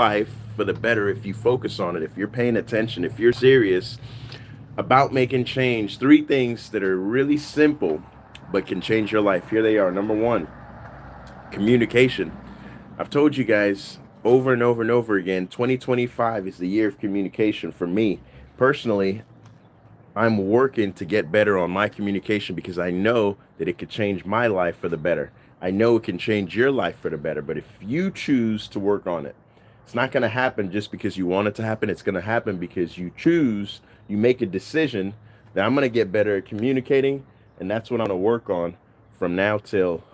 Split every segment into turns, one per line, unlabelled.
life for the better if you focus on it, if you're paying attention, if you're serious about making change. Three things that are really simple but can change your life. Here they are. Number one, communication. I've told you guys over and over and over again, 2025 is the year of communication for me. Personally, I'm working to get better on my communication because I know that it could change my life for the better. I know it can change your life for the better, but if you choose to work on it, it's not going to happen just because you want it to happen. It's going to happen because you choose, you make a decision that I'm going to get better at communicating, and that's what I'm going to work on from now till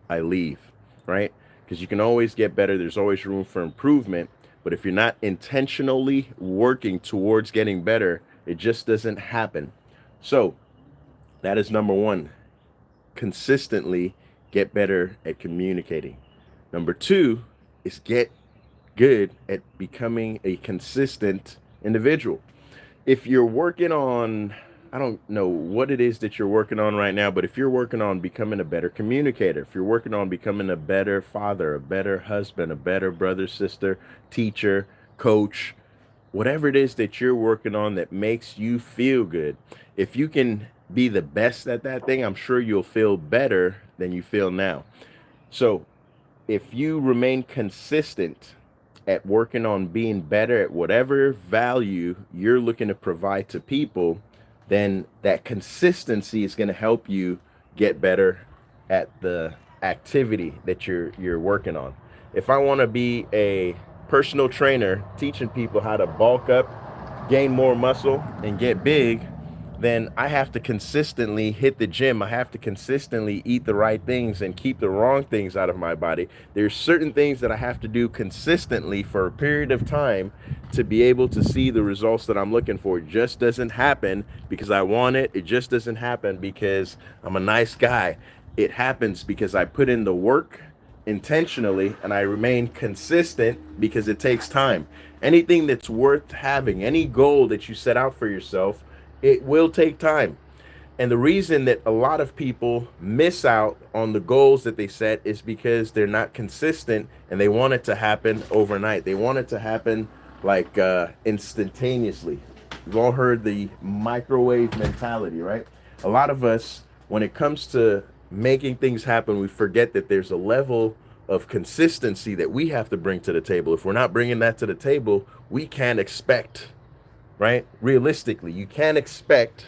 I leave, right? Because you can always get better. There's always room for improvement. But if you're not intentionally working towards getting better, it just doesn't happen. So that is number one. Consistently get better at communicating. Number two is get good at becoming a consistent individual. If you're working on, I don't know what it is that you're working on right now, but if you're working on becoming a better communicator, if you're working on becoming a better father, a better husband, a better brother, sister, teacher, coach, whatever it is that you're working on that makes you feel good, if you can be the best at that thing, I'm sure you'll feel better than you feel now. So if you remain consistent at working on being better at whatever value you're looking to provide to people, then that consistency is going to help you get better at the activity that you're working on. If I want to be a personal trainer teaching people how to bulk up, gain more muscle, and get big, then I have to consistently hit the gym. I have to consistently eat the right things and keep the wrong things out of my body. There's certain things that I have to do consistently for a period of time to be able to see the results that I'm looking for. It just doesn't happen because I want it. It just doesn't happen because I'm a nice guy. It happens because I put in the work intentionally and I remain consistent because it takes time. Anything that's worth having, any goal that you set out for yourself, it will take time. And the reason that a lot of people miss out on the goals that they set is because they're not consistent and they want it to happen overnight. They want it to happen like instantaneously. You've all heard the microwave mentality, right? A lot of us, when it comes to making things happen, we forget that there's a level of consistency that we have to bring to the table. If we're not bringing that to the table, we can't expect, right? Realistically, you can't expect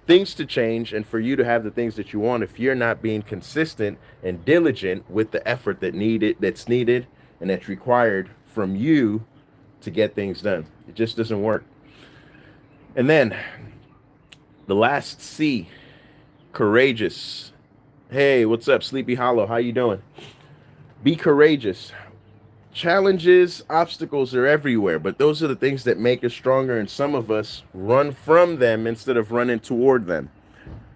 things to change and for you to have the things that you want if you're not being consistent and diligent with the effort that's needed and that's required from you to get things done. It just doesn't work. And then the last C, courageous. Hey, what's up, Sleepy Hollow? How you doing? Be courageous. Challenges, obstacles are everywhere, but those are the things that make us stronger, and some of us run from them instead of running toward them,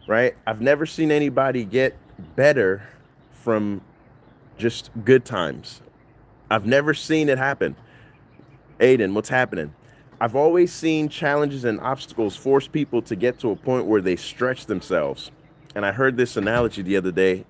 right? I've never seen anybody get better from just good times. I've never seen it happen. Aiden, what's happening? I've always seen challenges and obstacles force people to get to a point where they stretch themselves. And I heard this analogy the other day,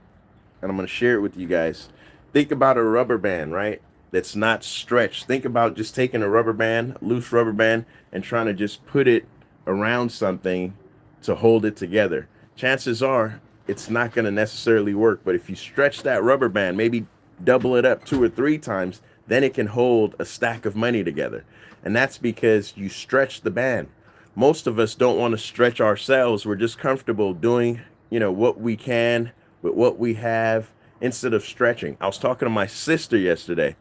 and I'm going to share it with you guys. Think about a rubber band, right? That's not stretched. Think about just taking a rubber band, loose rubber band, and trying to just put it around something to hold it together. Chances are it's not going to necessarily work. But if you stretch that rubber band, maybe double it up 2 or 3 times, then it can hold a stack of money together. And that's because you stretch the band. Most of us don't want to stretch ourselves. We're just comfortable doing, what we can with what we have instead of stretching. I was talking to my sister yesterday.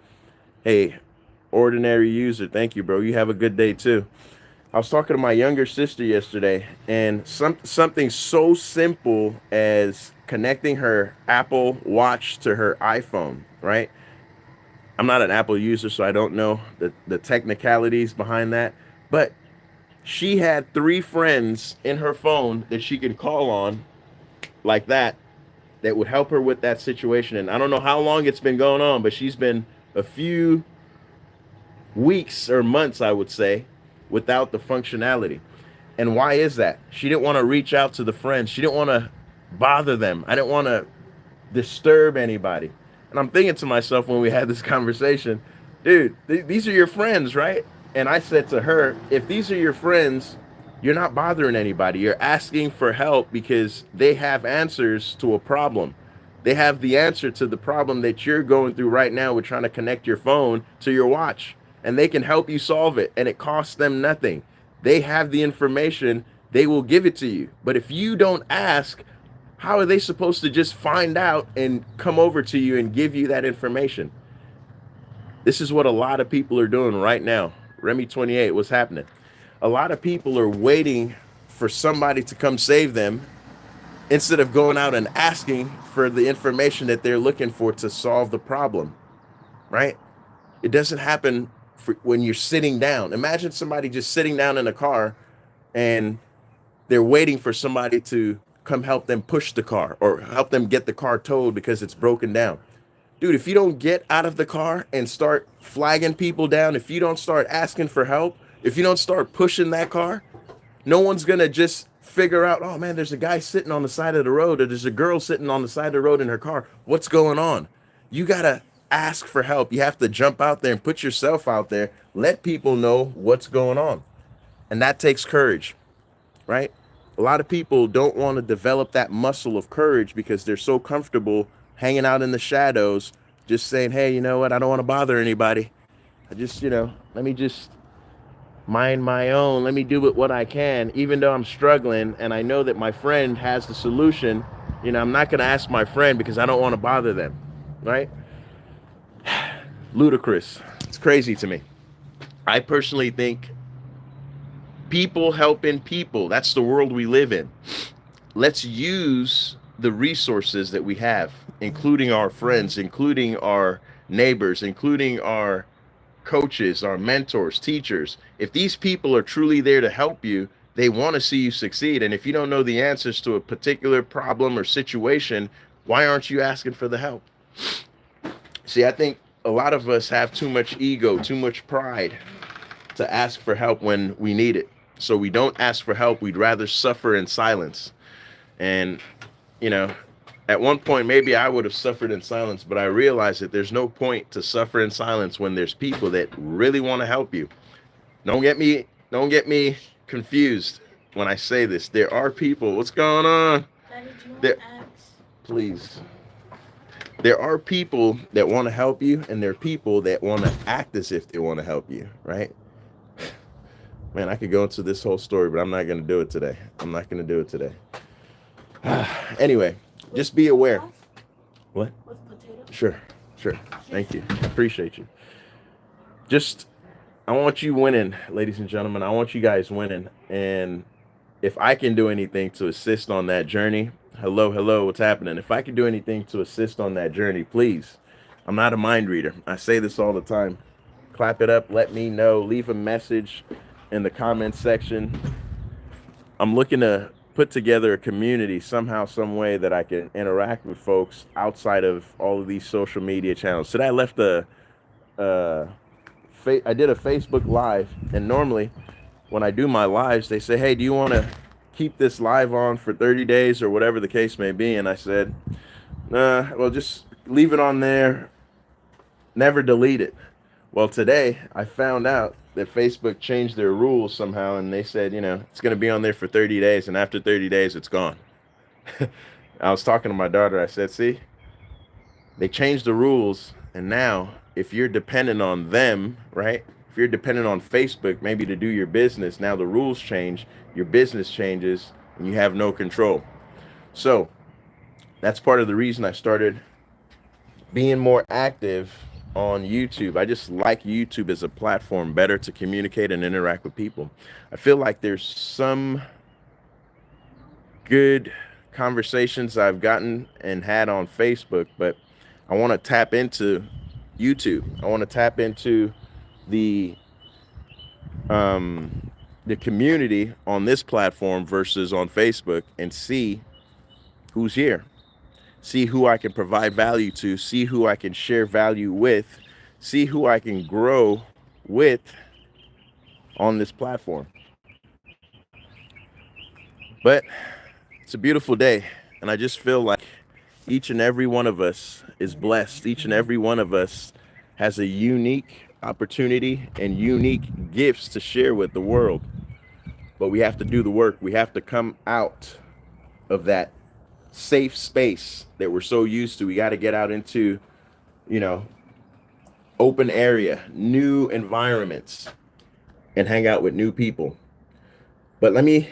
Hey, ordinary user, thank you, bro. You have a good day too. I was talking to my younger sister yesterday, and something so simple as connecting her Apple Watch to her iPhone, right? I'm not an Apple user, so I don't know the technicalities behind that. But she had 3 friends in her phone that she could call on like that would help her with that situation. And I don't know how long it's been going on, but she's been a few weeks or months, I would say, without the functionality. And why is that? She didn't want to reach out to the friends. She didn't want to bother them. I didn't want to disturb anybody. And I'm thinking to myself when we had this conversation, dude, these are your friends, right? And I said to her, if these are your friends, you're not bothering anybody. You're asking for help because they have answers to a problem. They have the answer to the problem that you're going through right now with trying to connect your phone to your watch, and they can help you solve it, and it costs them nothing. They have the information, they will give it to you. But if you don't ask, how are they supposed to just find out and come over to you and give you that information? This is what a lot of people are doing right now. Remy 28, what's happening? A lot of people are waiting for somebody to come save them instead of going out and asking for the information that they're looking for to solve the problem, right? It doesn't happen when you're sitting down. Imagine somebody just sitting down in a car and they're waiting for somebody to come help them push the car or help them get the car towed because it's broken down. Dude, if you don't get out of the car and start flagging people down, if you don't start asking for help, if you don't start pushing that car, no one's going to just figure out, oh man, there's a guy sitting on the side of the road, or there's a girl sitting on the side of the road in her car. What's going on? You got to ask for help. You have to jump out there and put yourself out there. Let people know what's going on. And that takes courage, right? A lot of people don't want to develop that muscle of courage because they're so comfortable hanging out in the shadows, just saying, hey, you know what? I don't want to bother anybody. I just, let me just mind my own. Let me do what I can, even though I'm struggling. And I know that my friend has the solution. I'm not going to ask my friend because I don't want to bother them, right? Ludicrous. It's crazy to me. I personally think people helping people, that's the world we live in. Let's use the resources that we have, including our friends, including our neighbors, including our coaches, our mentors, teachers. If these people are truly there to help you, they want to see you succeed. And if you don't know the answers to a particular problem or situation, why aren't you asking for the help? See, I think a lot of us have too much ego, too much pride to ask for help when we need it. So we don't ask for help. We'd rather suffer in silence. And, at one point, maybe I would have suffered in silence, but I realized that there's no point to suffer in silence when there's people that really want to help you. Don't get me confused when I say this. There are people. What's going on? Please. There are people that want to help you, and there are people that want to act as if they want to help you, right? Man, I could go into this whole story, but I'm not going to do it today. Anyway, just be aware. What? With potato? Sure. Thank you. Appreciate you. I want you winning, ladies and gentlemen. I want you guys winning. And if I can do anything to assist on that journey, hello, what's happening? If I can do anything to assist on that journey, please. I'm not a mind reader. I say this all the time. Clap it up. Let me know. Leave a message in the comments section. I'm looking to put together a community somehow, some way that I can interact with folks outside of all of these social media channels. Today I left I did a Facebook Live, and normally when I do my lives, they say, hey, do you want to keep this live on for 30 days or whatever the case may be? And I said, well, just leave it on there, never delete it. Well, today I found out that Facebook changed their rules somehow, and they said, it's going to be on there for 30 days, and after 30 days, it's gone. I was talking to my daughter. I said, see, they changed the rules, and now if you're dependent on them, right? If you're dependent on Facebook maybe to do your business, now the rules change, your business changes, and you have no control. So that's part of the reason I started being more active on YouTube. I just like YouTube as a platform better to communicate and interact with people. I feel like there's some good conversations I've gotten and had on Facebook, but I want to tap into YouTube. I want to tap into the community on this platform versus on Facebook and see who's here. See who I can provide value to, see who I can share value with, see who I can grow with on this platform. But it's a beautiful day, and I just feel like each and every one of us is blessed. Each and every one of us has a unique opportunity, and unique gifts to share with the world. But we have to do the work. We have to come out of that safe space that we're so used to. We got to get out into, you know, open area, new environments, and hang out with new people. But let me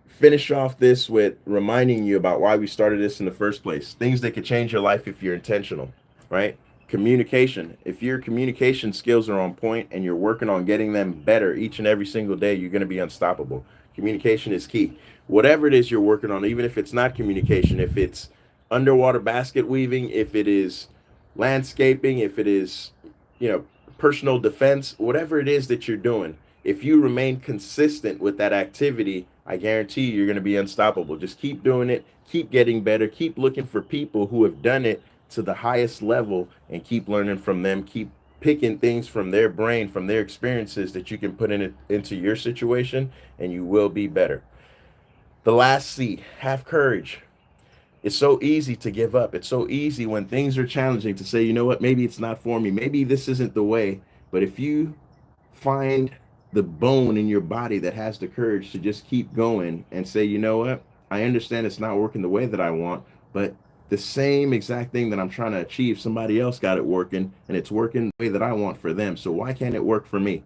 finish off this with reminding you about why we started this in the first place. Things that could change your life if you're intentional, right? Communication. If your communication skills are on point and you're working on getting them better each and every single day, you're going to be unstoppable. Communication is key. Whatever it is you're working on, even if it's not communication, if it's underwater basket weaving, if it is landscaping, if it is, personal defense, whatever it is that you're doing, if you remain consistent with that activity, I guarantee you're going to be unstoppable. Just keep doing it, keep getting better, keep looking for people who have done it to the highest level and keep learning from them, keep picking things from their brain, from their experiences that you can put in it into your situation, and you will be better. The last C, have courage. It's so easy to give up. It's so easy when things are challenging to say, you know what, maybe it's not for me. Maybe this isn't the way. But if you find the bone in your body that has the courage to just keep going and say, you know what, I understand it's not working the way that I want, but the same exact thing that I'm trying to achieve, somebody else got it working and it's working the way that I want for them. So why can't it work for me?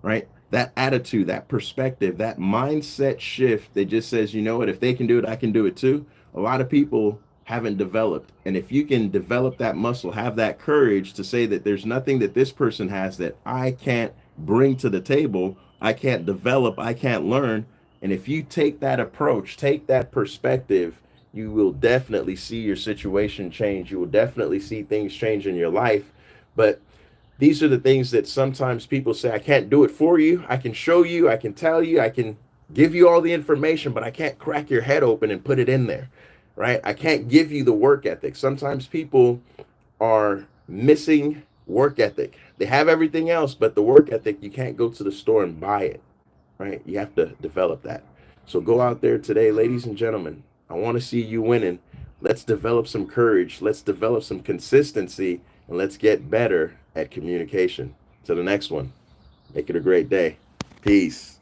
Right? That attitude, that perspective, that mindset shift that just says, you know what, if they can do it, I can do it too. A lot of people haven't developed. And if you can develop that muscle, have that courage to say that there's nothing that this person has that I can't bring to the table, I can't develop, I can't learn. And if you take that approach, take that perspective, you will definitely see your situation change. You will definitely see things change in your life. But these are the things that sometimes people say, I can't do it for you. I can show you, I can tell you, I can give you all the information, but I can't crack your head open and put it in there, right? I can't give you the work ethic. Sometimes people are missing work ethic. They have everything else, but the work ethic, you can't go to the store and buy it, right? You have to develop that. So go out there today, ladies and gentlemen. I want to see you winning. Let's develop some courage. Let's develop some consistency, and let's get better at communication. To the next one. Make it a great day. Peace.